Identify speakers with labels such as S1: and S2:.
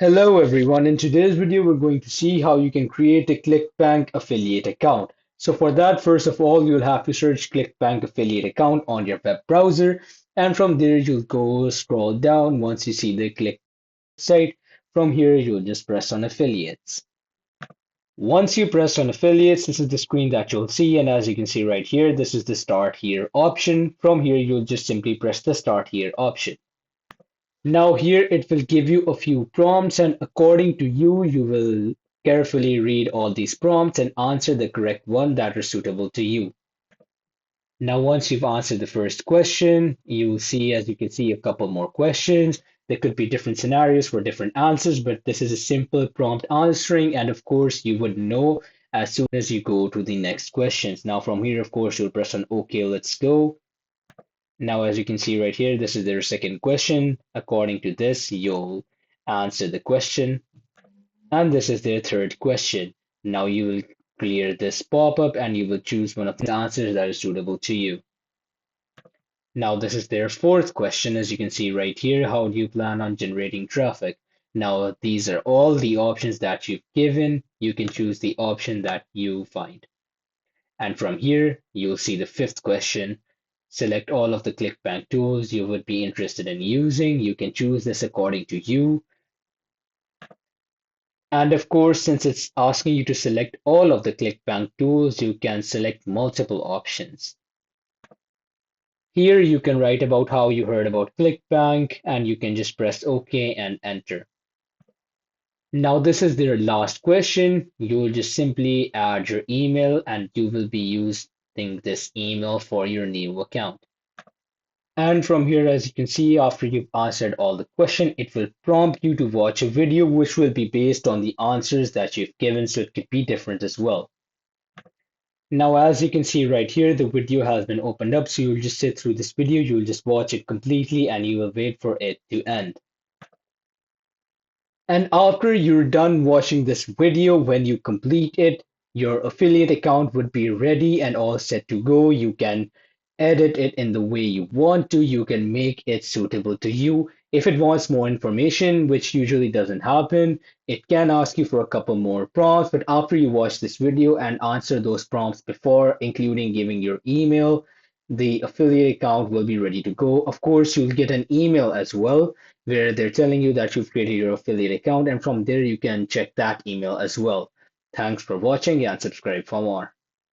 S1: Hello everyone, in today's video we're going to see how you can create a ClickBank affiliate account. So for that, first of all, you'll have to search ClickBank affiliate account on your web browser, and from there you'll go scroll down. Once you see the Click site, from here you'll just press on affiliates. Once you press on affiliates, this is the screen that you'll see, and as you can see right here, this is the start here option. From here you'll just simply press the start here option. Now here it will give you a few prompts, and according to you, you will carefully read all these prompts and answer the correct one that is suitable to you. Now once you've answered the first question, you see, as you can see, a couple more questions. There could be different scenarios for different answers, but this is a simple prompt answering, and of course you would know as soon as you go to the next questions. Now from here, of course, you'll press on OK, let's go. Now, as you can see right here, this is their second question. According to this, you'll answer the question. And this is their third question. Now you will clear this pop-up and you will choose one of the answers that is suitable to you. Now, this is their fourth question. As you can see right here, how do you plan on generating traffic? Now, these are all the options that you've given. You can choose the option that you find. And from here, you'll see the fifth question. Select all of the ClickBank tools you would be interested in using. You can choose this according to you. And of course, since it's asking you to select all of the ClickBank tools, you can select multiple options. Here you can write about how you heard about ClickBank, and you can just press OK and enter. Now this is their last question. You'll just simply add your email and you will be using this email for your new account. And from here, as you can see, after you've answered all the question, it will prompt you to watch a video which will be based on the answers that you've given, so it could be different as well. Now, as you can see right here, the video has been opened up, so you'll just sit through this video, you'll just watch it completely, and you will wait for it to end. And after you're done watching this video, when you complete it, your affiliate account would be ready and all set to go. You can edit it in the way you want to. You can make it suitable to you. If it wants more information, which usually doesn't happen, it can ask you for a couple more prompts. But after you watch this video and answer those prompts before, including giving your email, the affiliate account will be ready to go. Of course, you'll get an email as well where they're telling you that you've created your affiliate account, and from there you can check that email as well. Thanks for watching and subscribe for more.